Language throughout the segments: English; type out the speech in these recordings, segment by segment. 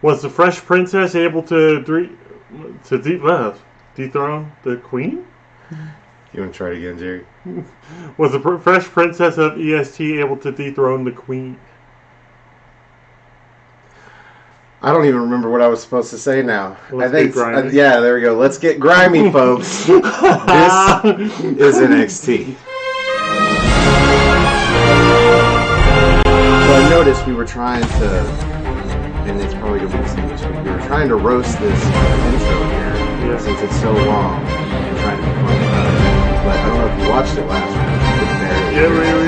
Was the Fresh Princess able to dethrone the Queen? You want to try it again, Jerry? Was the Fresh Princess of EST able to dethrone the Queen? I don't even remember what I was supposed to say now. Let's get grimy. Yeah, there we go. Let's get grimy, folks. This is NXT. So I noticed we were trying to, and it's probably going to be the same this week, we were trying to roast this intro here, since it's so long, and trying to be fun about it. But I don't know if you watched it last week. Yeah, really.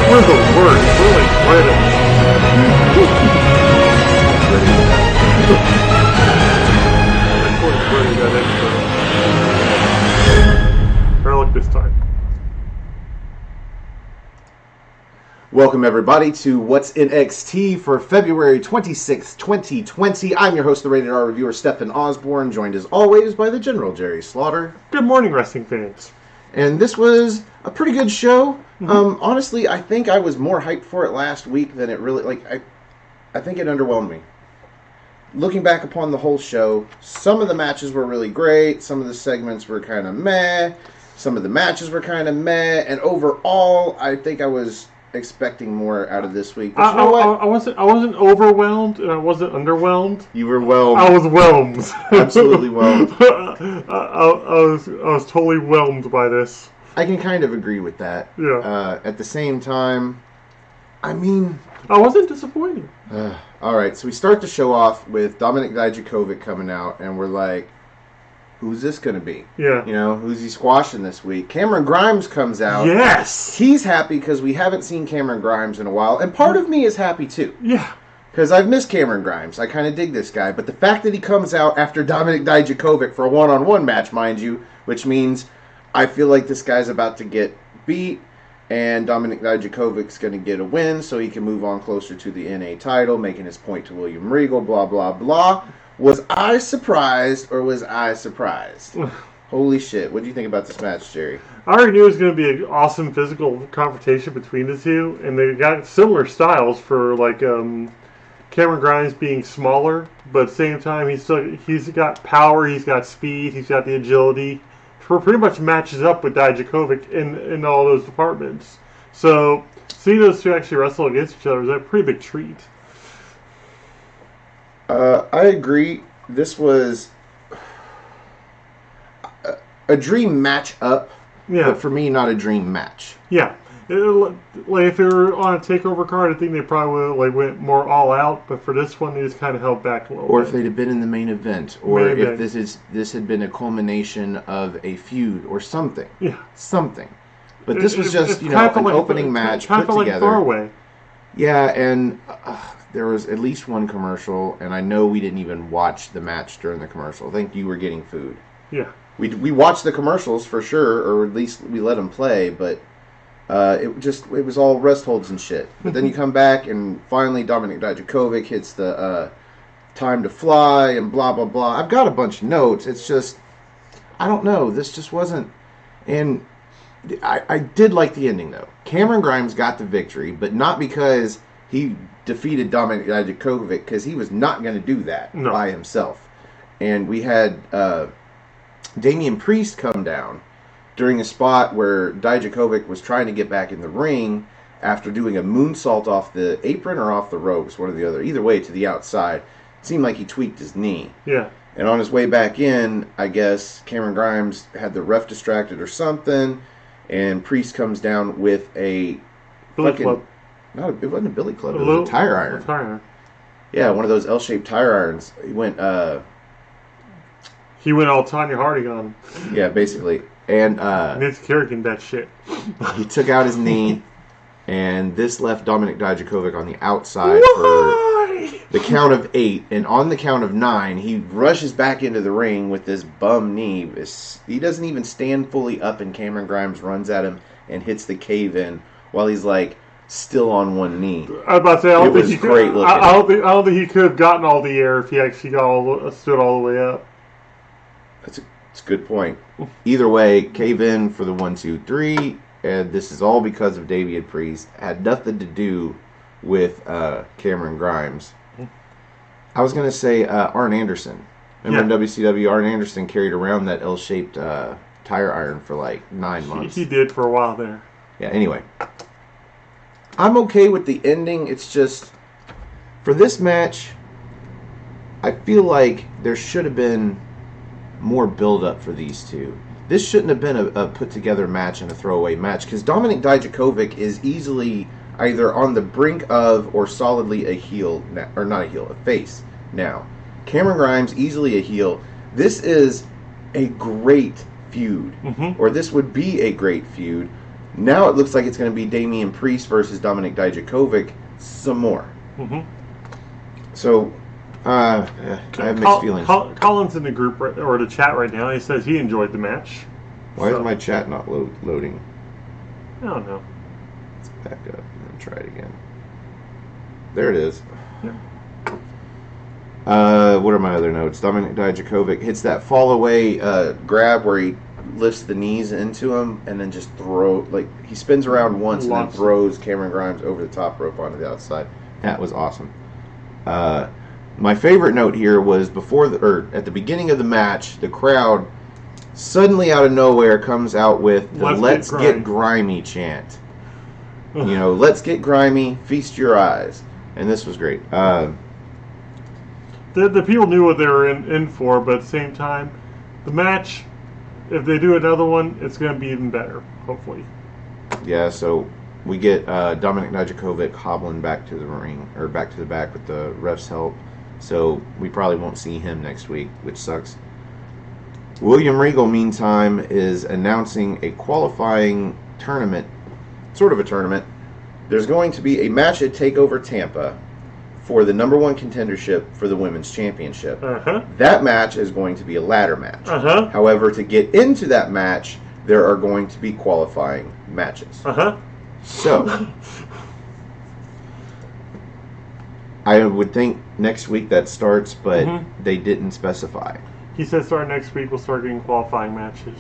We're the worst. We're like British. Look this time. Welcome everybody to What's NXT for February 26th, 2020. I'm your host, the Rated R reviewer, Stefan OSBORNE, joined as always by the General Jerry Slaughter. Good morning, wrestling fans. And this was a pretty good show. Honestly, I think I was more hyped for it last week than it really, I think it underwhelmed me. Looking back upon the whole show, some of the matches were really great, some of the segments were kind of meh, some of the matches were kind of meh, and overall, I think I was expecting more out of this week. But you know what? I wasn't overwhelmed, and I wasn't underwhelmed. You were whelmed. I was whelmed. Absolutely whelmed. I was totally whelmed by this. I can kind of agree with that. Yeah. At the same time, I mean, I wasn't disappointed. All right, so we start the show off with Dominik Dijakovic coming out, and we're like, who's this going to be? Yeah. You know, who's he squashing this week? Cameron Grimes comes out. Yes! He's happy because we haven't seen Cameron Grimes in a while, and part of me is happy too. Yeah. Because I've missed Cameron Grimes. I kind of dig this guy, but the fact that he comes out after Dominik Dijakovic for a one-on-one match, mind you, which means I feel like this guy's about to get beat, and Dominik Dijakovic's going to get a win so he can move on closer to the NA title, making his point to William Regal, blah, blah, blah. Was I surprised, or was I surprised? Holy shit. What do you think about this match, Jerry? I already knew it was going to be an awesome physical confrontation between the two, and they got similar styles for, Cameron Grimes being smaller, but at the same time, he's got power, he's got speed, he's got the agility. Pretty much matches up with Dijakovic in all those departments. So, seeing those two actually wrestle against each other is a pretty big treat. I agree. This was a dream match up, but for me, not a dream match. Yeah. If they were on a takeover card, I think they probably would have went more all out. But for this one, they just kind of held back a little. Or bit. if they'd have been in the main event, or if this had been a culmination of a feud or something. Yeah, something. But this was just an opening match put together. Throwaway. Yeah, and there was at least one commercial, and I know we didn't even watch the match during the commercial. I think you were getting food. Yeah, we watched the commercials for sure, or at least we let them play, but. It was all rest holds and shit. But then you come back and finally Dominik Dijakovic hits the time to fly and blah blah blah. I've got a bunch of notes. It's just I don't know. This just wasn't. And I did like the ending though. Cameron Grimes got the victory, but not because he defeated Dominik Dijakovic, because he was not going to do that by himself. And we had Damian Priest come down during a spot where Dijakovic was trying to get back in the ring after doing a moonsault off the apron or off the ropes, one or the other. Either way, to the outside. It seemed like he tweaked his knee. Yeah. And on his way back in, I guess Cameron Grimes had the ref distracted or something, and Priest comes down with a Billy club. No, it wasn't a billy club. It was a tire iron. Tire iron. Yeah, one of those L-shaped tire irons. He went all Tanya Harding on. Yeah, basically. And Vince Kerrigan that shit. He took out his knee, and this left Dominik Dijakovic on the outside 3. The count of 8, and on the count of 9, he rushes back into the ring with this bum knee. He doesn't even stand fully up, and Cameron Grimes runs at him and hits the cave-in while he's like still on one knee. I was about to say, I don't think he great could. looking. I don't think he could have gotten all the air if he actually stood all the way up. That's a good point. Either way, cave in for the 1, 2, 3, and this is all because of Damian Priest. Had nothing to do with Cameron Grimes. I was going to say Arn Anderson. Remember in WCW, Arn Anderson carried around that L-shaped tire iron for like 9 months. He did for a while there. Yeah, anyway. I'm okay with the ending. It's just, for this match, I feel like there should have been more build-up for these two. This shouldn't have been a put-together match and a throwaway match, because Dominik Dijakovic is easily either on the brink of or solidly a heel, or not a heel, a face now. Cameron Grimes, easily a heel. This is a great feud, or this would be a great feud. Now it looks like it's going to be Damian Priest versus Dominik Dijakovic some more. So, I have mixed feelings. Colin's in the group or the chat right now. He says he enjoyed the match. Why is my chat not loading? I don't know. Let's back up and try it again. There it is. What are my other notes? Dominik Dijakovic hits that fall away grab where he lifts the knees into him and then just he spins around once and then throws Cameron Grimes over the top rope onto the outside. That was awesome. My favorite note here was at the beginning of the match, the crowd suddenly out of nowhere comes out with the "Let's get grimy" chant. Let's get grimy, feast your eyes, and this was great. The people knew what they were in for, but at the same time, the match, if they do another one, it's going to be even better, hopefully. Yeah, so we get Dominik Dijakovic hobbling back to the ring, or back to the back with the ref's help. So we probably won't see him next week, which sucks. William Regal, meantime, is announcing a qualifying tournament, sort of a tournament. There's going to be a match at TakeOver Tampa for the number 1 contendership for the Women's Championship. That match is going to be a ladder match. However, to get into that match, there are going to be qualifying matches. So, I would think next week that starts, but they didn't specify. He said starting next week we'll start getting qualifying matches.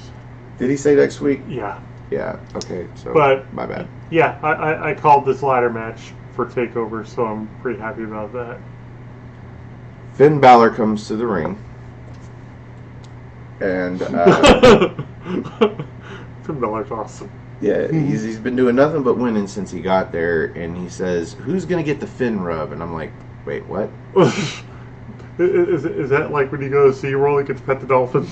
Did he say next week? Yeah. Yeah, okay, so my bad. Yeah, I called this ladder match for TakeOver, so I'm pretty happy about that. Finn Balor comes to the ring. And Finn Balor's awesome. Yeah, he's been doing nothing but winning since he got there, and he says, "Who's going to get the Finn rub?" And I'm like, wait, what? Is that like when you go to SeaWorld, you get to pet the dolphin?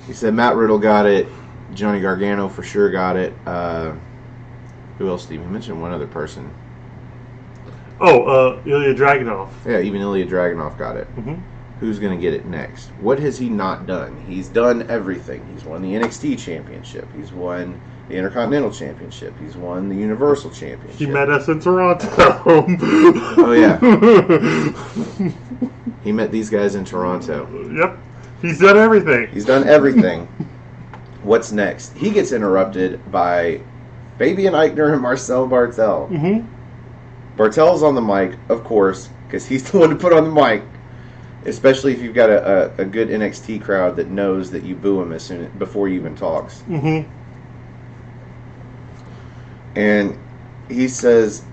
He said Matt Riddle got it. Johnny Gargano for sure got it. Who else, Steve? He mentioned one other person. Oh, Ilya Dragunov. Yeah, even Ilya Dragunov got it. Who's going to get it next? What has he not done? He's done everything. He's won the NXT Championship. He's won the Intercontinental Championship. He's won the Universal Championship. He met us in Toronto. Oh, yeah. He met these guys in Toronto. Yep. He's done everything. He's done everything. What's next? He gets interrupted by Fabian Eichner and Marcel Bartel. Bartel's on the mic, of course, because he's the one to put on the mic. Especially if you've got a good NXT crowd that knows that you boo him before he even talks. And he says,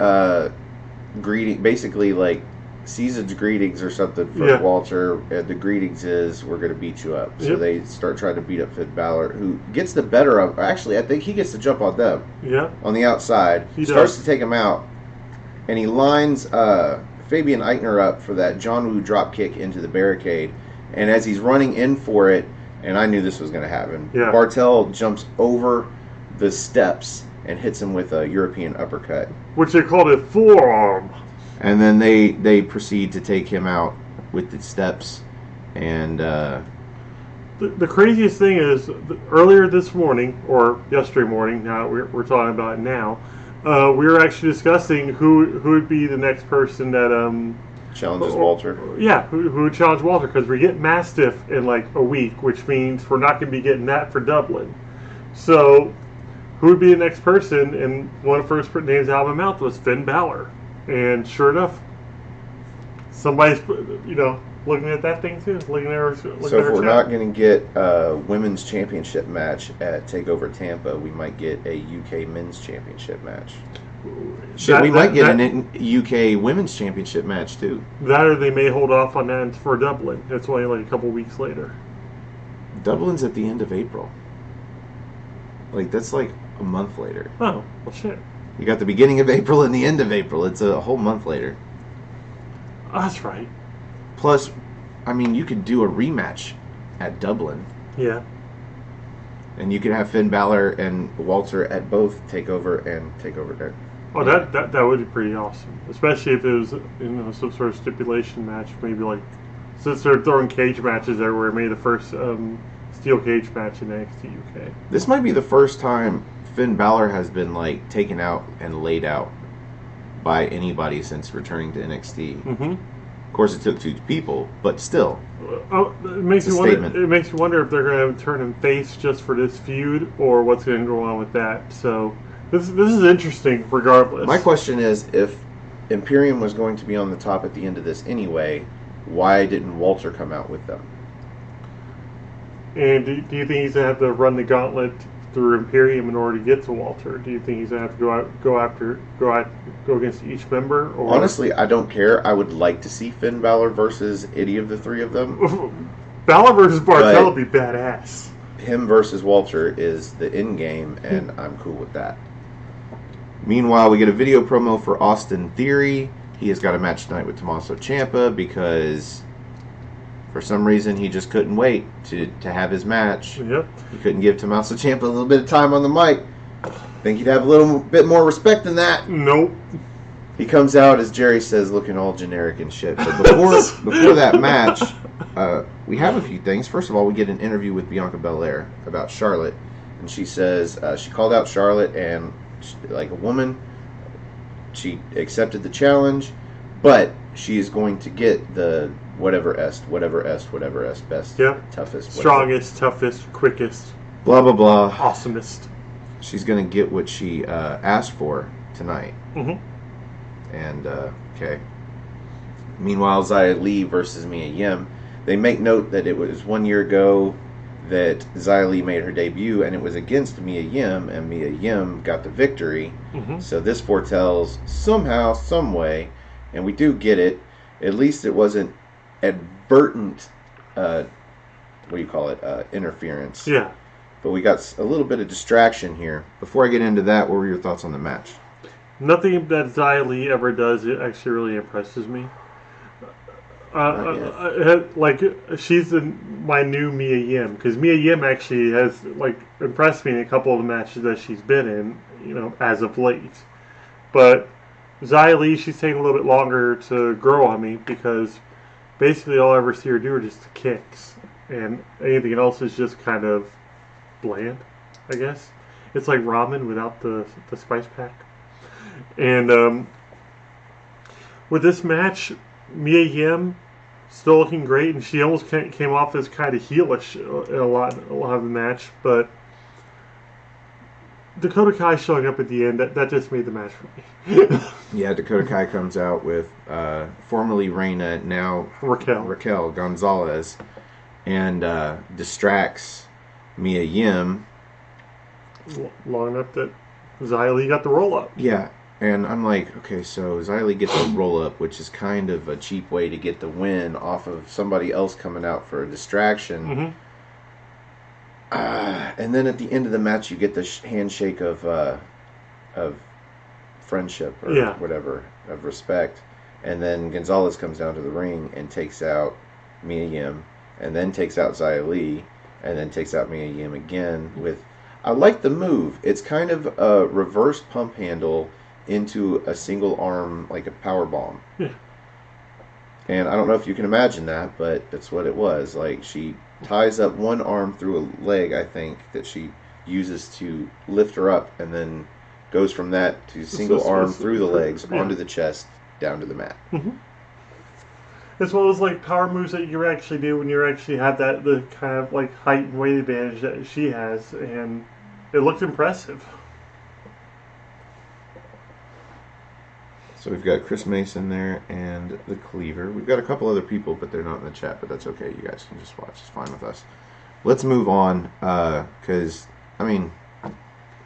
basically like Caesar's greetings or something for Walter. And the greetings is, we're going to beat you up. So they start trying to beat up Finn Balor, who gets the better of. Actually, I think he gets the jump on them. On the outside, he starts to take him out, and he lines Fabian Eichner up for that John Woo drop kick into the barricade, and as he's running in for it, and I knew this was going to happen, Bartel jumps over the steps and hits him with a European uppercut, which they called a forearm. And then they proceed to take him out with the steps, and the craziest thing is earlier this morning, or yesterday morning, now we're talking about it now, we were actually discussing who would be the next person that Challenges Walter. Yeah, who would challenge Walter, because we get Mastiff in like a week, which means we're not going to be getting that for Dublin. So, who would be the next person? And one of the first names out of my mouth was Finn Balor. And sure enough, somebody's, looking at that thing too. Looking at her. So if we're not going to get a women's championship match at TakeOver Tampa, we might get a UK men's championship match. We might get an UK women's championship match too. That, or they may hold off on that for Dublin. It's only like a couple weeks later. Dublin's at the end of April. Like, that's like a month later. Oh, well, shit. You got the beginning of April and the end of April. It's a whole month later. Oh, that's right. Plus, I mean, you could do a rematch at Dublin. Yeah. And you could have Finn Balor and Walter at both TakeOver and TakeOver there. Oh, that would be pretty awesome. Especially if it was, some sort of stipulation match. Maybe like, since they're throwing cage matches everywhere, maybe the first steel cage match in NXT UK. This might be the first time Finn Balor has been like taken out and laid out by anybody since returning to NXT. Mm-hmm. Of course, it took 2 people, but still. It makes me wonder if they're going to turn him face just for this feud, or what's going to go on with that. So this is interesting, regardless. My question is, if Imperium was going to be on the top at the end of this anyway, why didn't Walter come out with them? And do you think he's going to have to run the gauntlet through Imperium in order to get to Walter? Do you think he's going to have to go against each member? Or? Honestly, I don't care. I would like to see Finn Balor versus any of the 3 of them. Balor versus Barthel would be badass. Him versus Walter is the end game, and I'm cool with that. Meanwhile, we get a video promo for Austin Theory. He has got a match tonight with Tommaso Ciampa because for some reason he just couldn't wait to have his match. Yep. He couldn't give Tommaso Ciampa a little bit of time on the mic. Think he'd have a little bit more respect than that. Nope. He comes out, as Jerry says, looking all generic and shit. But before that match, we have a few things. First of all, we get an interview with Bianca Belair about Charlotte. And she says she called out Charlotte, and like a woman, she accepted the challenge, but she is going to get the whatever best, yep. Toughest, strongest, toughest, quickest, blah blah blah, awesomest. She's going to get what she asked for tonight. Mm-hmm. And okay. Meanwhile, Xia Li versus Mia Yim. They make note that it was 1 year ago that Xia Li made her debut, and it was against Mia Yim, and Mia Yim got the victory. Mm-hmm. So this foretells somehow, some way, and we do get it. At least it wasn't advertent, interference. Yeah. But we got a little bit of distraction here. Before I get into that, what were your thoughts on the match? Nothing that Xia Li ever does it actually really impresses me. She's my new Mia Yim, because Mia Yim actually has impressed me in a couple of the matches that she's been in, as of late. But Xia Li, she's taking a little bit longer to grow on me, because basically all I ever see her do are just the kicks, and anything else is just kind of bland, I guess. It's like ramen without the spice pack. And with this match, Mia Yim still looking great, and she almost came off as kind of heelish in a lot of the match, but Dakota Kai showing up at the end, that just made the match for me. Yeah, Dakota Kai comes out with formerly Reina, now Raquel Gonzalez, and distracts Mia Yim long enough that Xia Li got the roll up. Yeah, and I'm like, okay, so Xia Li gets a roll up, which is kind of a cheap way to get the win off of somebody else coming out for a distraction. Mm-hmm. And then at the end of the match, you get the handshake of friendship or whatever, of respect. And then Gonzalez comes down to the ring and takes out Mia Yim, and then takes out Xia Li, and then takes out Mia Yim again with... I like the move. It's kind of a reverse pump handle into a single arm, like a power bomb. Yeah. And I don't know if you can imagine that, but that's what it was. Like, she ties up one arm through a leg, I think, that she uses to lift her up, and then goes from that to single arm through the legs, onto the chest, down to the mat. Mm-hmm. As well as like power moves that you actually do when you actually have the kind of like height and weight advantage that she has, and it looked impressive. So we've got Chris Mason there and the Cleaver. We've got a couple other people, but they're not in the chat, but that's okay. You guys can just watch. It's fine with us. Let's move on, because, I mean...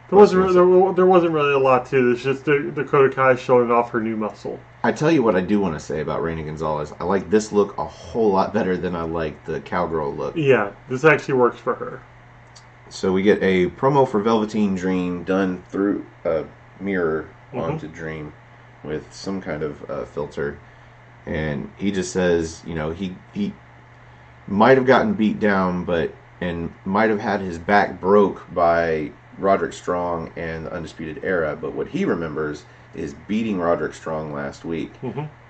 There wasn't really a lot to this. Just Dakota Kai showing off her new muscle. I tell you what I do want to say about Reina Gonzalez. I like this look a whole lot better than I like the cowgirl look. Yeah, this actually works for her. So we get a promo for Velveteen Dream done through a mirror onto Dream with some kind of filter. And he just says, you know, he might have gotten beat down, and might have had his back broke by Roderick Strong and the Undisputed Era, but what he remembers is beating Roderick Strong last week.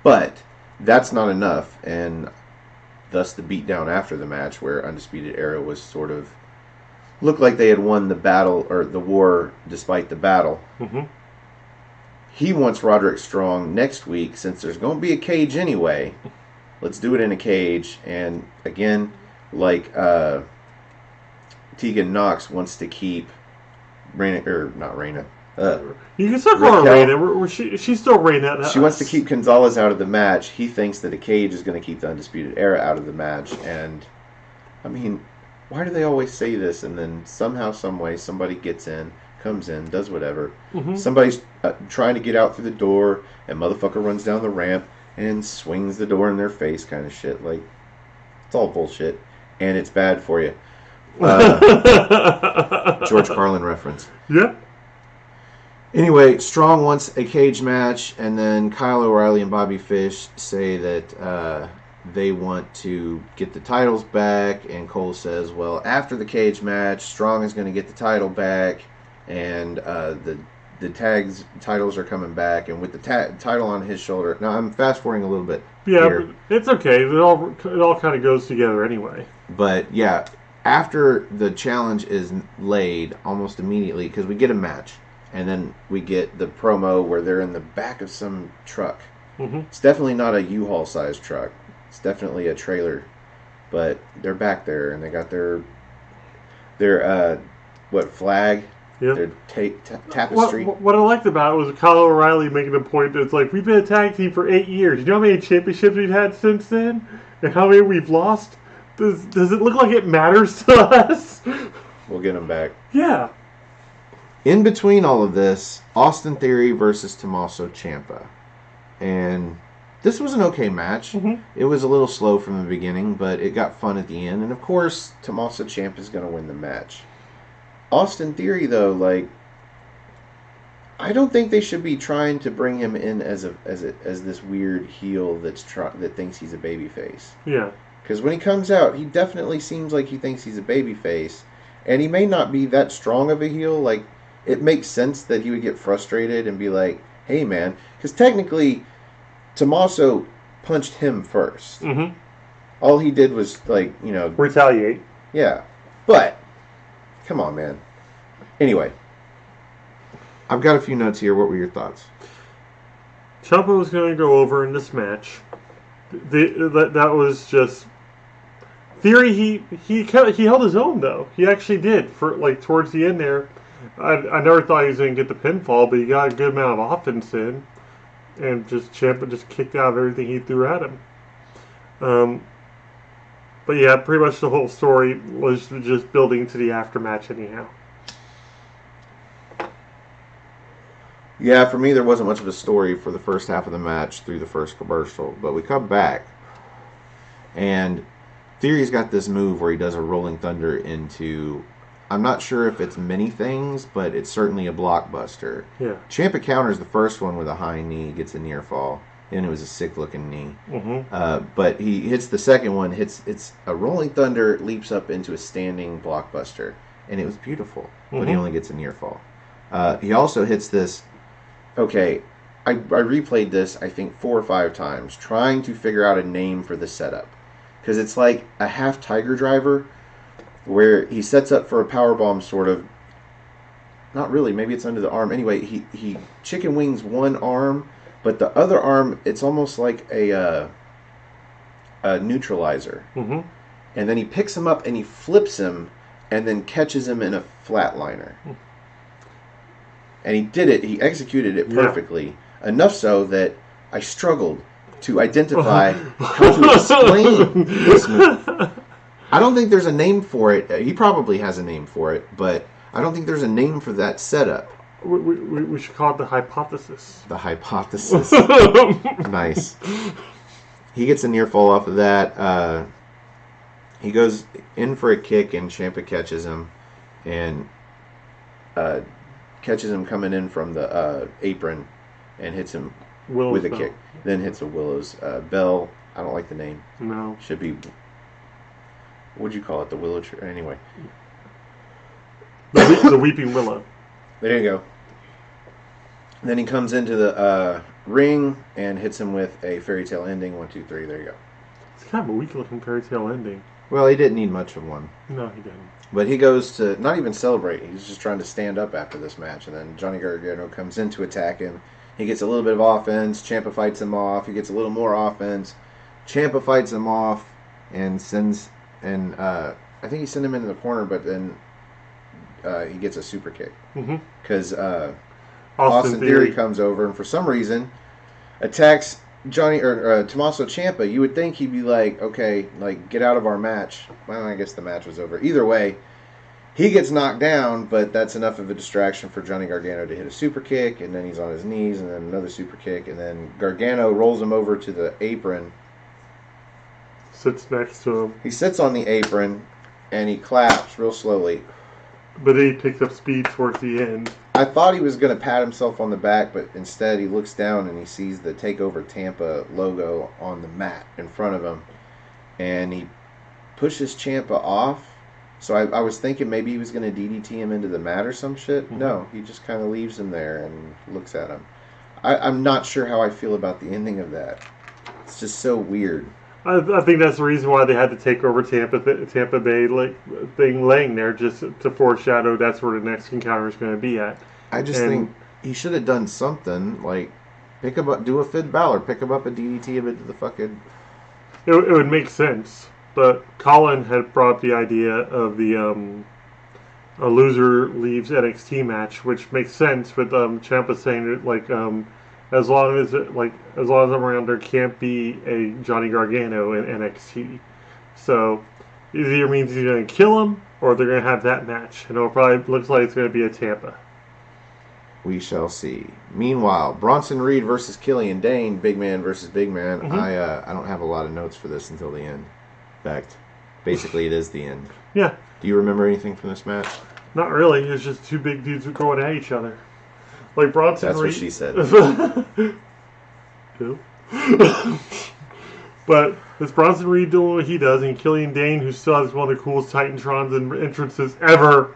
But that's not enough, and thus the beatdown after the match, where Undisputed Era was sort of looked like they had won the battle, or the war, despite the battle. He wants Roderick Strong next week, since there's going to be a cage anyway. Let's do it in a cage. And again, like Tegan Knox wants to keep Reina, or not Reina. You can still call her Reina. She's still Reina. She wants to keep Gonzalez out of the match. He thinks that a cage is going to keep the Undisputed Era out of the match. And, I mean, why do they always say this? And then somehow, some way, somebody gets in, comes in, does whatever. Somebody's trying to get out through the door, and motherfucker runs down the ramp and swings the door in their face, kind of shit. Like, it's all bullshit, and it's bad for you. George Carlin reference. Yeah. Anyway, Strong wants a cage match, and then Kyle O'Reilly and Bobby Fish say that they want to get the titles back, and Cole says, well, after the cage match, Strong is going to get the title back, and the titles are coming back, and with the title on his shoulder. Now, I'm fast-forwarding a little bit. Yeah, here, but it's okay. It all kind of goes together anyway. But, yeah, after the challenge is laid, almost immediately, because we get a match, and then we get the promo where they're in the back of some truck. It's definitely not a U-Haul sized truck. It's definitely a trailer, but they're back there, and they got their flag? Yeah. Their tapestry. What I liked about it was Kyle O'Reilly making a point that it's like, we've been a tag team for 8 years. You know how many championships we've had since then? And how many we've lost? Does it look like it matters to us? We'll get them back. Yeah. In between all of this, Austin Theory versus Tommaso Ciampa. And this was an okay match. It was a little slow from the beginning, but it got fun at the end. And of course, Tommaso Ciampa is going to win the match. Austin Theory, though, like, I don't think they should be trying to bring him in as this weird heel that thinks he's a babyface. Yeah. Because when he comes out, he definitely seems like he thinks he's a babyface, and he may not be that strong of a heel. Like, it makes sense that he would get frustrated and be like, "Hey, man," because technically, Tommaso punched him first. All he did was, like, you know, retaliate. Yeah, but come on, man. Anyway, I've got a few notes here. What were your thoughts? Ciampa was going to go over in this match. That was just Theory. He held his own, though. He actually did for like towards the end there. I never thought he was going to get the pinfall, but he got a good amount of offense in, and just Ciampa just kicked out of everything he threw at him. But yeah, pretty much the whole story was just building to the aftermatch anyhow. Yeah, for me, there wasn't much of a story for the first half of the match through the first commercial. But we come back, and Theory's got this move where he does a rolling thunder into, I'm not sure if it's many things, but it's certainly a blockbuster. Yeah. Ciampa counters the first one with a high knee, gets a near fall, and it was a sick-looking knee. But he hits the second one, it's a rolling thunder, leaps up into a standing blockbuster, and it was beautiful, but he only gets a near fall. He also hits this. Okay, I replayed this, I think, 4 or 5 times, trying to figure out a name for the setup. Because it's like a half Tiger Driver, where he sets up for a powerbomb, sort of, not really. Maybe it's under the arm. Anyway, he chicken wings one arm, but the other arm, it's almost like a neutralizer. Mm-hmm. And then he picks him up and he flips him, and then catches him in a flatliner. And he did it. He executed it perfectly. Enough so that I struggled to identify how to explain this move. I don't think there's a name for it. He probably has a name for it, but I don't think there's a name for that setup. We should call it the hypothesis. The hypothesis. Nice. He gets a near fall off of that. He goes in for a kick, and Ciampa catches him, and catches him coming in from the apron, and hits him with a kick. Then hits a Willow's bell. I don't like the name. No. Should be. What'd you call it? The Willow tree? Anyway. The Weeping Willow. There you go. Then he comes into the ring and hits him with a fairy tale ending. 1, 2, 3. There you go. It's kind of a weak looking fairy tale ending. Well, he didn't need much of one. No, he didn't. But he goes to not even celebrate. He's just trying to stand up after this match. And then Johnny Gargano comes in to attack him. He gets a little bit of offense. Ciampa fights him off. He gets a little more offense. Ciampa fights him off and sends... And I think he sent him into the corner, but then he gets a super kick. Because Austin Theory comes over and for some reason attacks Tommaso Ciampa. You would think he'd be like, okay, like, get out of our match. Well, I guess the match was over. Either way, he gets knocked down, but that's enough of a distraction for Johnny Gargano to hit a super kick, and then he's on his knees, and then another super kick, and then Gargano rolls him over to the apron. Sits next to him. He sits on the apron, and he claps real slowly. But then he picks up speed towards the end. I thought he was going to pat himself on the back, but instead he looks down and he sees the Takeover Tampa logo on the mat in front of him. And he pushes Ciampa off. So I was thinking maybe he was going to DDT him into the mat or some shit. Mm-hmm. No, he just kind of leaves him there and looks at him. I'm not sure how I feel about the ending of that. It's just so weird. I think that's the reason why they had to take over Tampa Bay thing laying there, just to foreshadow that's where the next encounter is going to be at. I just think he should have done something like pick him up, do a Finn Balor, pick him up and DDT him into the fucking. It would make sense, but Colin had brought up the idea of the a loser leaves NXT match, which makes sense with Ciampa saying that as long as I'm around, there can't be a Johnny Gargano in NXT. So it either means he's going to kill him or they're going to have that match. And it probably looks like it's going to be a Tampa. We shall see. Meanwhile, Bronson Reed versus Killian Dane, big man versus big man. Mm-hmm. I don't have a lot of notes for this until the end. In fact, basically it is the end. Yeah. Do you remember anything from this match? Not really. It's just two big dudes going at each other. Like Bronson That's Reed. What she said. Who? But it's Bronson Reed doing what he does, and Killian Dane, who still has one of the coolest Titantrons and entrances ever.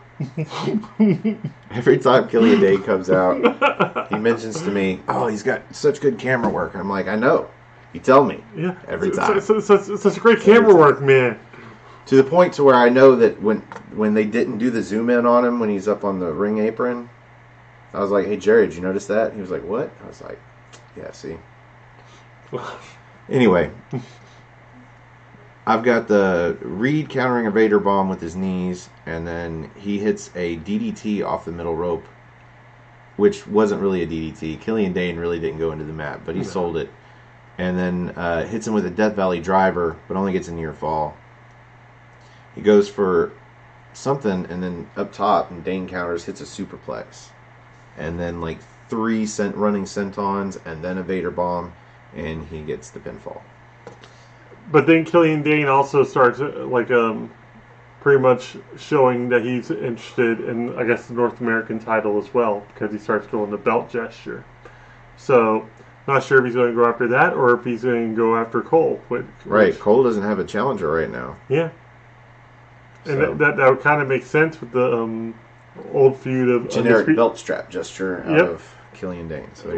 Every time Killian Dane comes out, he mentions to me, "Oh, he's got such good camera work." And I'm like, "I know. You tell me." Yeah. Every time. Such great camera work, man. To the point to where I know that when they didn't do the zoom in on him when he's up on the ring apron, I was like, "Hey, Jerry, did you notice that?" He was like, "What?" I was like, "Yeah, see." Anyway, I've got the Reed countering a Vader bomb with his knees, and then he hits a DDT off the middle rope, which wasn't really a DDT. Killian Dane really didn't go into the mat, but he sold it. And then hits him with a Death Valley driver, but only gets a near fall. He goes for something, and then up top, and Dane counters, hits a superplex. And then like 3 running sentons, and then a Vader bomb, and he gets the pinfall. But then Killian Dane also starts pretty much showing that he's interested in, I guess, the North American title as well, because he starts going the belt gesture. So, not sure if he's going to go after that or if he's going to go after Cole. Right, Cole doesn't have a challenger right now. Yeah. And that would kind of make sense with the old feud of generic belt strap gesture out of Killian Dane. So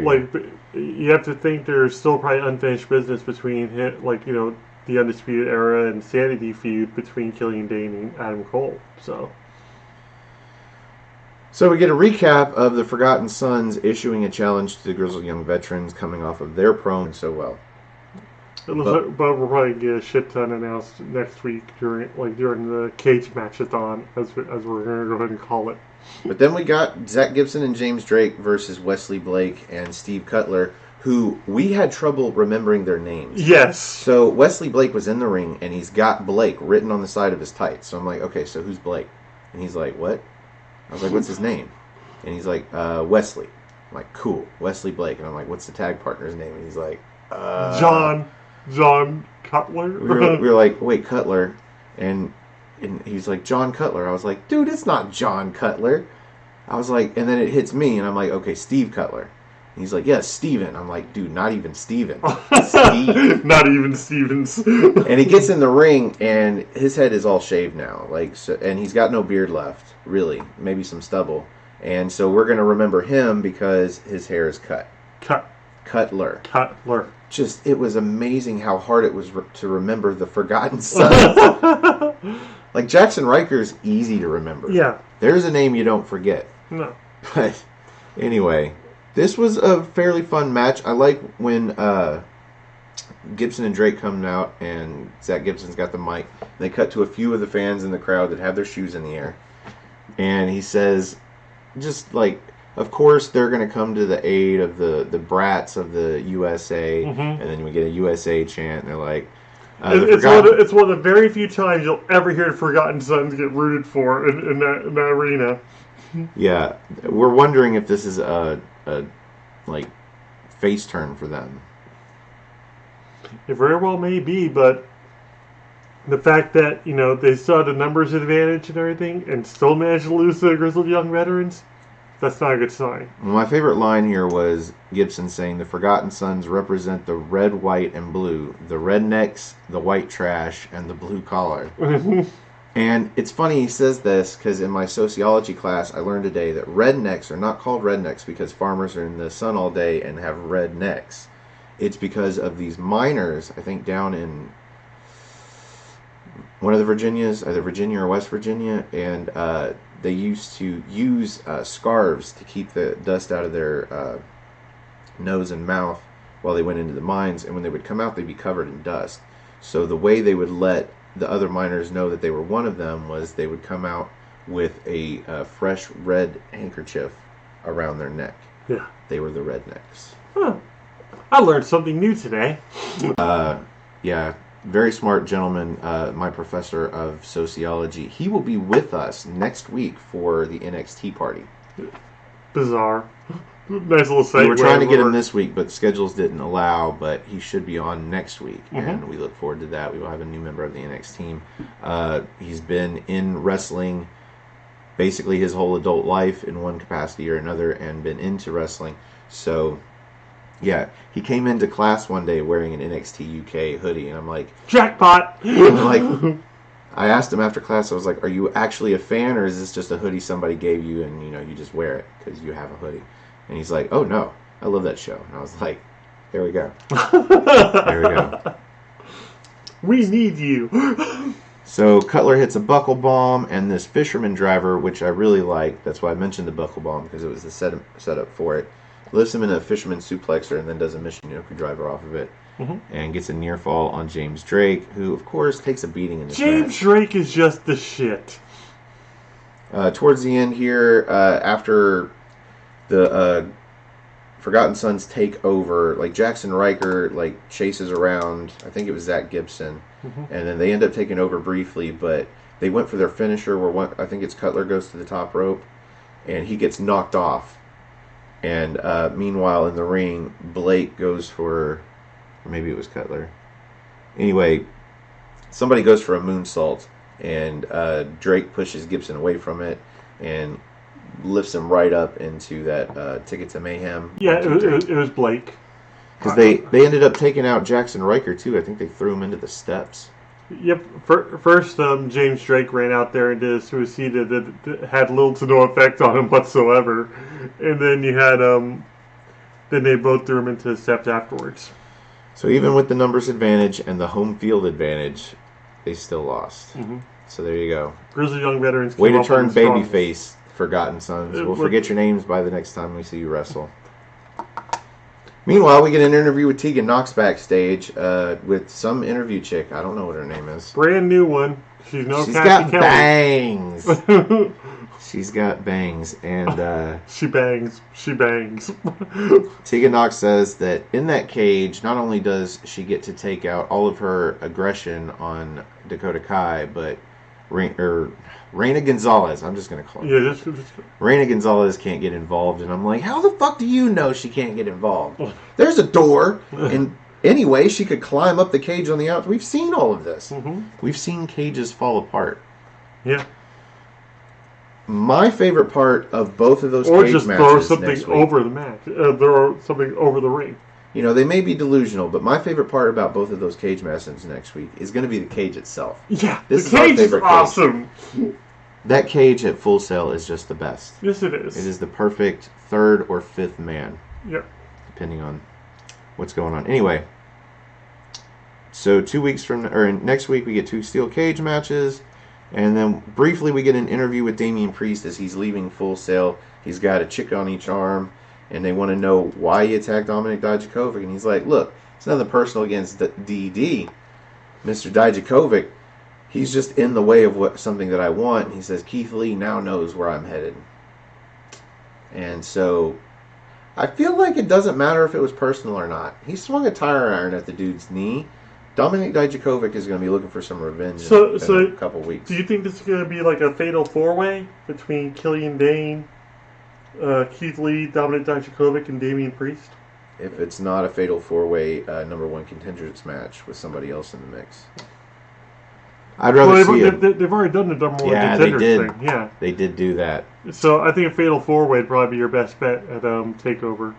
you have to think there's still probably unfinished business between the Undisputed Era and Sanity feud between Killian Dane and Adam Cole. So So we get a recap of the Forgotten Sons issuing a challenge to the Grizzled Young Veterans coming off of their promo so well. But we'll probably get a shit ton announced next week during the cage matchathon, as we're going to go ahead and call it. But then we got Zach Gibson and James Drake versus Wesley Blake and Steve Cutler, who we had trouble remembering their names. Yes. So Wesley Blake was in the ring, and he's got Blake written on the side of his tights. So I'm like, okay, so who's Blake? And he's like, what? I was like, what's his name? And he's like, Wesley. I'm like, cool, Wesley Blake. And I'm like, what's the tag partner's name? And he's like, John Cutler. we were like, wait, Cutler, and he's like, John Cutler. I was like, dude, it's not John Cutler. I was like, and then it hits me, and I'm like, okay, Steve Cutler. And he's like, yeah, Steven. I'm like, dude, not even Steven. Steve. Not even Stevens. And he gets in the ring, and his head is all shaved now, and he's got no beard left, really, maybe some stubble. And so we're gonna remember him because his hair is cut. Cutler. Just, it was amazing how hard it was to remember the Forgotten Sons. Like, Jackson Riker's easy to remember. Yeah. There's a name you don't forget. No. But, anyway, this was a fairly fun match. I like when Gibson and Drake come out, and Zach Gibson's got the mic. They cut to a few of the fans in the crowd that have their shoes in the air. And he says, just like, of course, they're going to come to the aid of the brats of the USA, and then we get a USA chant, and they're like... it's one of the very few times you'll ever hear the Forgotten Sons get rooted for in that arena. Yeah, we're wondering if this is a face turn for them. It very well may be, but the fact that, they saw the numbers advantage and everything, and still managed to lose to the Grizzled Young Veterans... That's not a good sign. My favorite line here was Gibson saying, the Forgotten Sons represent the red, white, and blue, the rednecks, the white trash, and the blue collar. And it's funny he says this because in my sociology class I learned today that rednecks are not called rednecks because farmers are in the sun all day and have red necks. It's because of these miners, I think down in one of the Virginias, either Virginia or West Virginia, and they used to use scarves to keep the dust out of their nose and mouth while they went into the mines, and when they would come out, they'd be covered in dust. So the way they would let the other miners know that they were one of them was they would come out with a fresh red handkerchief around their neck. Yeah. They were the rednecks. Huh. I learned something new today. Yeah. Very smart gentleman, my professor of sociology. He will be with us next week for the NXT party. Bizarre. Nice little segue. We were trying to get him this week, but schedules didn't allow, but he should be on next week, and we look forward to that. We will have a new member of the NXT team. He's been in wrestling basically his whole adult life in one capacity or another and been into wrestling. So... yeah, he came into class one day wearing an NXT UK hoodie, and I'm like... jackpot! I asked him after class, I was like, are you actually a fan, or is this just a hoodie somebody gave you and, you just wear it because you have a hoodie? And he's like, oh, no, I love that show. And I was like, there we go. There we go. We need you. So Cutler hits a buckle bomb, and this fisherman driver, which I really like, that's why I mentioned the buckle bomb, because it was the setup for it, lifts him in a fisherman suplexer and then does a Michinoku driver off of it. And gets a near fall on James Drake, who, of course, takes a beating in this James match. Drake is just the shit. Towards the end here, after the Forgotten Sons take over, like Jackson Riker chases around, I think it was Zach Gibson, and then they end up taking over briefly, but they went for their finisher where I think it's Cutler goes to the top rope, and he gets knocked off. And meanwhile, in the ring, Blake goes for... or maybe it was Cutler. Anyway, somebody goes for a moonsault, and Drake pushes Gibson away from it and lifts him right up into that Ticket to Mayhem. Yeah, it was Blake. Because they ended up taking out Jackson Riker, too. I think they threw him into the steps. Yep. First, James Drake ran out there and did a suicide that had little to no effect on him whatsoever. And then you had, then they both threw him into the steps afterwards. So even with the numbers advantage and the home field advantage, they still lost. So there you go. Grizzly Young Veterans. Way to turn babyface. Forgotten Sons. We'll forget your names by the next time we see you wrestle. Meanwhile, we get an interview with Tegan Knox backstage with some interview chick. I don't know what her name is. Brand new one. She's got bangs. She's got bangs, and she bangs. Tegan Knox says that in that cage, not only does she get to take out all of her aggression on Dakota Kai, but Reina Gonzalez. I'm just gonna call her. Yeah, just Reina Gonzalez can't get involved, and I'm like, how the fuck do you know she can't get involved? There's a door, and anyway, she could climb up the cage on the outside. We've seen all of this. Mm-hmm. We've seen cages fall apart. Yeah. My favorite part of both of those or cage just matches throw something next week, over the match. Throw something over the ring. You know, they may be delusional, but my favorite part about both of those cage matches next week is going to be the cage itself. Yeah, this the cage is awesome. Cage. That cage at Full Sail is just the best. Yes, it is. It is the perfect third or fifth man. Yep. Depending on what's going on. Anyway, so next week we get 2 steel cage matches, and then briefly we get an interview with Damian Priest as he's leaving Full Sail. He's got a chick on each arm, and they want to know why he attacked Dominik Dijakovic, and he's like, look, it's nothing personal against DD. Mr. Dijakovic, he's just in the way of something that I want. And he says, Keith Lee now knows where I'm headed. And so I feel like it doesn't matter if it was personal or not. He swung a tire iron at the dude's knee. Dominik Dijakovic is going to be looking for some revenge in a couple weeks. Do you think this is going to be like a fatal 4-way between Killian Dane, Keith Lee, Dominik Dijakovic, and Damian Priest? If it's not a fatal 4-way number 1 contenders match with somebody else in the mix. I'd rather see it. They've already done the number 1 contenders thing. Yeah, they did do that. So I think a fatal 4-way would probably be your best bet at TakeOver.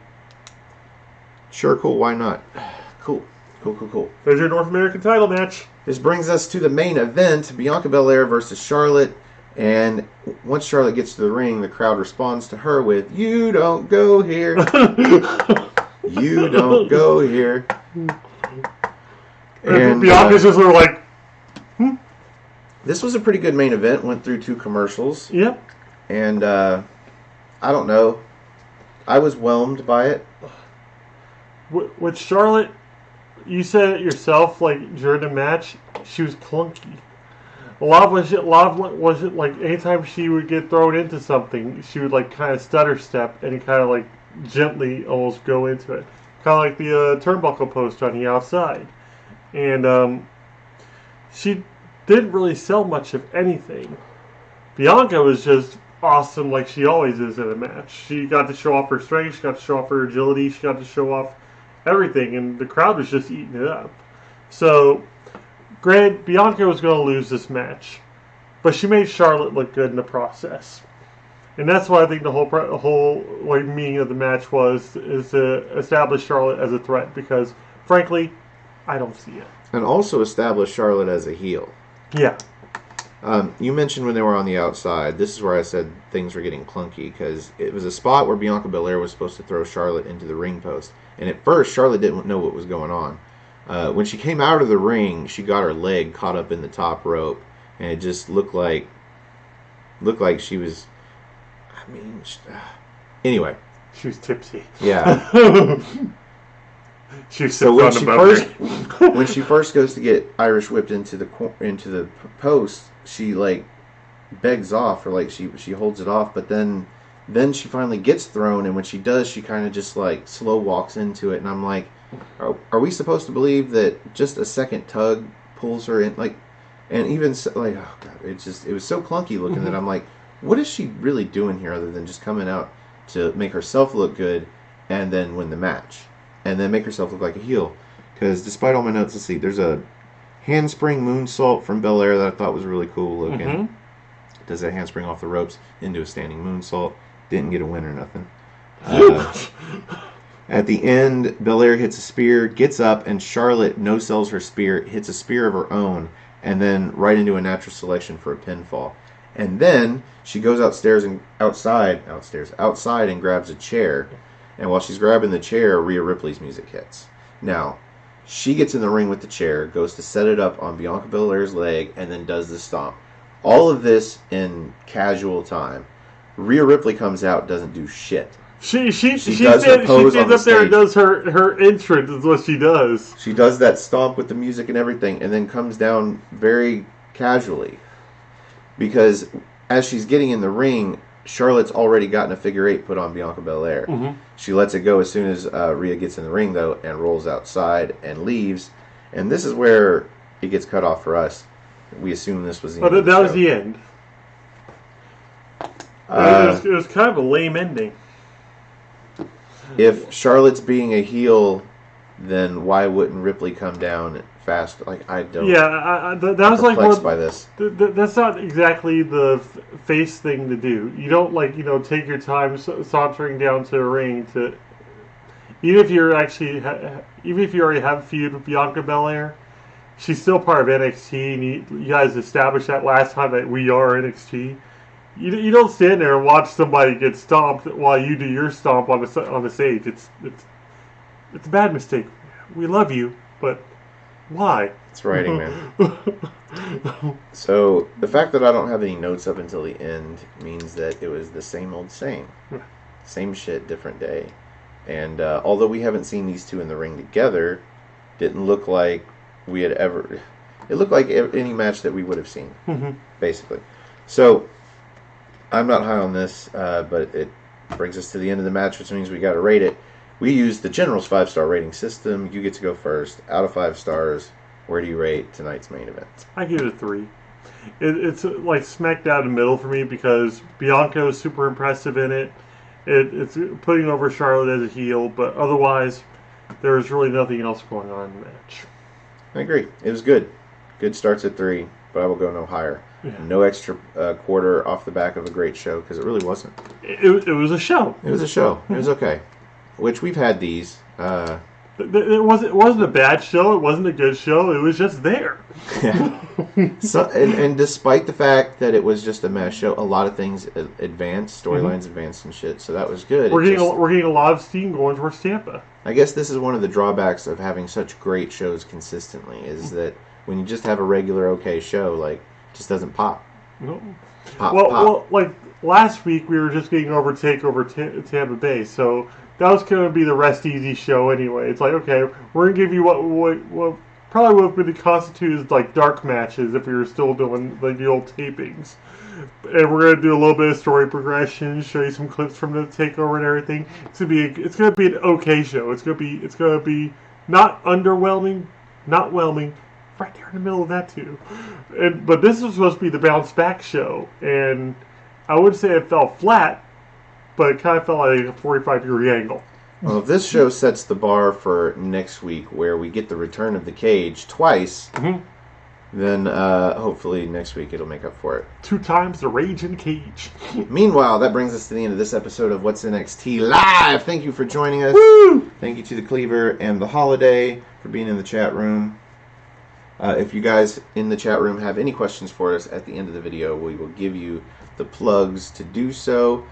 Sure, cool. Why not? Cool. There's your North American title match. This brings us to the main event, Bianca Belair versus Charlotte. And once Charlotte gets to the ring, the crowd responds to her with, "You don't go here." You don't go here. And Bianca's just sort of like, This was a pretty good main event. Went through 2 commercials. Yep. And I don't know. I was whelmed by it. With Charlotte, you said it yourself, like, during the match, she was clunky. A lot of it like anytime she would get thrown into something, she would like kind of stutter step and kind of like gently almost go into it. Kind of like the turnbuckle post on the outside. And she didn't really sell much of anything. Bianca was just awesome like she always is in a match. She got to show off her strength, she got to show off her agility, she got to show off everything, and the crowd was just eating it up. So, granted, Bianca was going to lose this match, but she made Charlotte look good in the process. And that's what I think the whole like meaning of the match is to establish Charlotte as a threat, because, frankly, I don't see it. And also establish Charlotte as a heel. Yeah. You mentioned when they were on the outside. This is where I said things were getting clunky, because it was a spot where Bianca Belair was supposed to throw Charlotte into the ring post. And at first, Charlotte didn't know what was going on. When she came out of the ring, she got her leg caught up in the top rope, and it just looked like she was. I mean, anyway. She was tipsy. Yeah. So when she first goes to get Irish whipped into the post, she like begs off, or like she holds it off, but then she finally gets thrown, and when she does, she kind of just like slow walks into it, and I'm like, are we supposed to believe that just a second tug pulls her in? Like, and even like, oh god, it was so clunky looking that I'm like, what is she really doing here other than just coming out to make herself look good and then win the match and then make herself look like a heel? Because despite all my notes, let's see, there's a handspring moonsault from Belair that I thought was really cool looking. Mm-hmm. Does that handspring off the ropes into a standing moonsault. Didn't get a win or nothing. At the end, Belair hits a spear, gets up, and Charlotte no-sells her spear, hits a spear of her own, and then right into a natural selection for a pinfall. And then she goes outside and grabs a chair. And while she's grabbing the chair, Rhea Ripley's music hits. Now, she gets in the ring with the chair, goes to set it up on Bianca Belair's leg, and then does the stomp. All of this in casual time. Rhea Ripley comes out, doesn't do shit. She does her pose on stands the up there and stage. does her entrance is what she does. She does that stomp with the music and everything, and then comes down very casually. Because as she's getting in the ring, Charlotte's already gotten a figure 8 put on Bianca Belair. Mm-hmm. She lets it go as soon as Rhea gets in the ring, though, and rolls outside and leaves. And this is where it gets cut off for us. We assume this was the end. That was the end. It was kind of a lame ending. If Charlotte's being a heel, then why wouldn't Ripley come down fast? Like, I don't. Yeah, that was like perplexed by this. That's not exactly the face thing to do. You don't take your time sauntering down to a ring to. Even if you already have a feud with Bianca Belair, she's still part of NXT, and you guys established that last time that we are NXT. You don't stand there and watch somebody get stomped while you do your stomp on the stage. It's a bad mistake. We love you, but why? It's writing, man. So the fact that I don't have any notes up until the end means that it was the same old same. Same shit, different day. And although we haven't seen these two in the ring together, didn't look like we had ever. It looked like any match that we would have seen, basically. So I'm not high on this, but it brings us to the end of the match, which means we got to rate it. We used the General's 5-star rating system. You get to go first. Out of 5 stars, where do you rate tonight's main event? I give it a 3. It's like smack down the middle for me because Bianca was super impressive in it. It's putting over Charlotte as a heel, but otherwise, there was really nothing else going on in the match. I agree. It was good. Good starts at 3, but I will go no higher. Yeah. No extra quarter off the back of a great show, because it really wasn't. It was a show. It was a show. It was okay. Which we've had these. It wasn't a bad show. It wasn't a good show. It was just there. Yeah. So, and despite the fact that it was just a mess show, a lot of things advanced, storylines advanced and shit. So that was good. We're getting a lot of steam going towards Tampa. I guess this is one of the drawbacks of having such great shows consistently, is that when you just have a regular okay show, like, it just doesn't pop. No. Pop. Well, like last week we were just getting over TakeOver Tampa Bay, so that was going to be the rest easy show anyway. It's like, okay, we're going to give you what probably what would constitute as like dark matches if we were still doing like the old tapings. And we're going to do a little bit of story progression, show you some clips from the takeover and everything. It's going to be an okay show. It's going to be not underwhelming, not whelming, right there in the middle of that too. But this was supposed to be the bounce back show, and I would say it fell flat, but it kind of felt like a 45-degree angle. Well, if this show sets the bar for next week, where we get the return of the cage twice, then hopefully next week it'll make up for it. 2 times the rage in the cage. Meanwhile, that brings us to the end of this episode of What's NXT Live. Thank you for joining us. Woo! Thank you to the Cleaver and the Holiday for being in the chat room. If you guys in the chat room have any questions for us at the end of the video, we will give you the plugs to do so.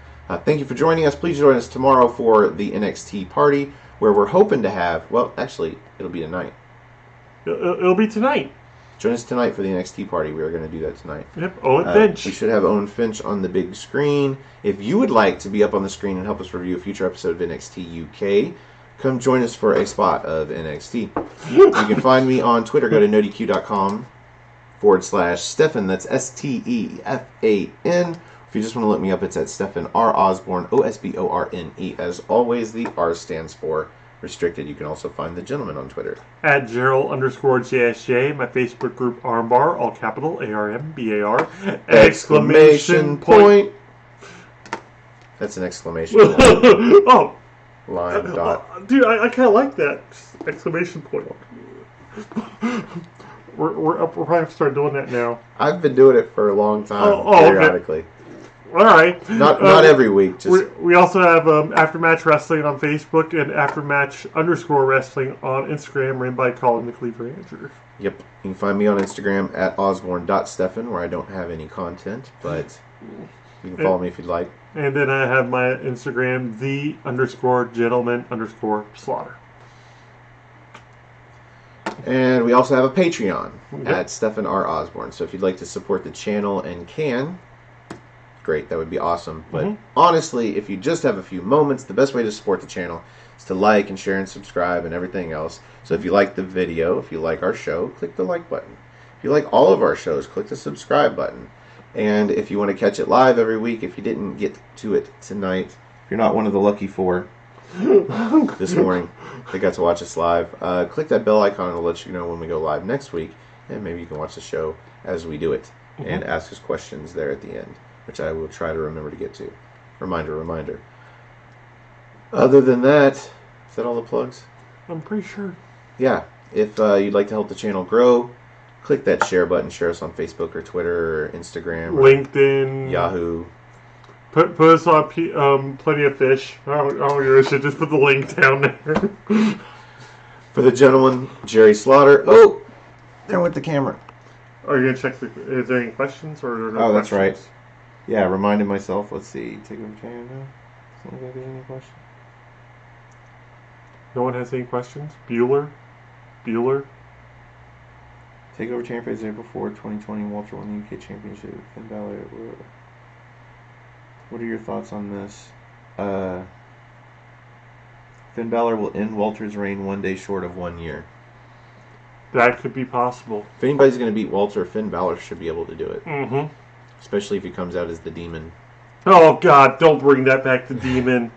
Thank you for joining us. Please join us tomorrow for the NXT party, where we're hoping to have, well, actually, it'll be tonight. It'll be tonight. Join us tonight for the NXT party. We are going to do that tonight. Yep, Owen Finch. We should have Owen Finch on the big screen. If you would like to be up on the screen and help us review a future episode of NXT UK, come join us for a spot of NXT. You can find me on Twitter. Go to nodyq.com/Stefan. That's STEFAN. If you just want to look me up, it's at Stefan R. Osborne, OSBORNE. As always, the R stands for restricted. You can also find the gentleman on Twitter. At Gerald_JSJ, my Facebook group Armbar, all capital, ARMBAR. Exclamation point. That's an exclamation point. Oh. Line dot. Dude, I kind of like that. Exclamation point. We're probably have to start doing that now. I've been doing it for a long time, periodically. Okay. All right. Not every week. Just we also have AfterMatch Wrestling on Facebook and AfterMatch_Wrestling on Instagram, ran by Colin the Cleaver Andrew. Yep. You can find me on Instagram at osborne.stefan, where I don't have any content, but you can follow me if you'd like. And then I have my Instagram, the_gentleman_slaughter. And we also have a Patreon at Stefan R. Osborne. So if you'd like to support the channel and can, great. That would be awesome. But honestly, if you just have a few moments, the best way to support the channel is to like and share and subscribe and everything else. So if you like the video, if you like our show, click the like button. If you like all of our shows, click the subscribe button. And if you want to catch it live every week, if you didn't get to it tonight, if you're not one of the lucky 4 this morning that got to watch us live, click that bell icon and it'll let you know when we go live next week. And maybe you can watch the show as we do it and ask us questions there at the end, which I will try to remember to get to. Reminder. Other than that, is that all the plugs? I'm pretty sure. Yeah. If you'd like to help the channel grow, click that share button. Share us on Facebook or Twitter or Instagram. LinkedIn. Yahoo. Put us on Plenty of Fish. I should just put the link down there. For the gentleman, Jerry Slaughter. Oh! There went the camera. Are you going to check is there any questions? Or are there no questions? That's right. Yeah, reminded myself. Let's see. Take over camera now. Doesn't look like there's any questions. No one has any questions? Bueller? Take over champion April 4, 2020. Walter won the UK Championship. Finn Balor. What are your thoughts on this? Finn Balor will end Walter's reign one day short of 1 year. That could be possible. If anybody's going to beat Walter, Finn Balor should be able to do it. Mm-hmm. Especially if he comes out as the Demon. Oh, God, don't bring that back to Demon.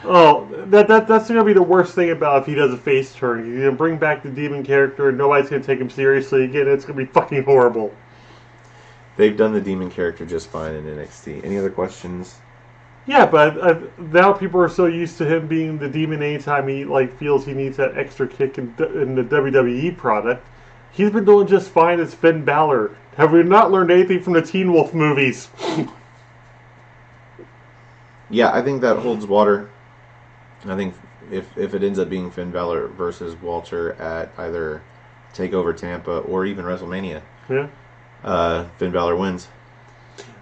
Oh, that's going to be the worst thing about if he does a face turn. He's going to bring back the Demon character and nobody's going to take him seriously again. It's going to be fucking horrible. They've done the Demon character just fine in NXT. Any other questions? Yeah, but now people are so used to him being the Demon anytime he feels he needs that extra kick in the WWE product. He's been doing just fine as Finn Balor. Have we not learned anything from the Teen Wolf movies? Yeah, I think that holds water. I think if it ends up being Finn Balor versus Walter at either TakeOver Tampa or even WrestleMania, Finn Balor wins.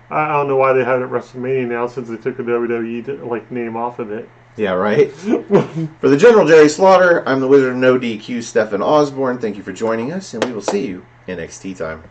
I don't know why they have it at WrestleMania now since they took the WWE name off of it. Yeah, right? For the General Jerry Slaughter, I'm the Wizard of No DQ, Stefan Osborne. Thank you for joining us, and we will see you in NXT time.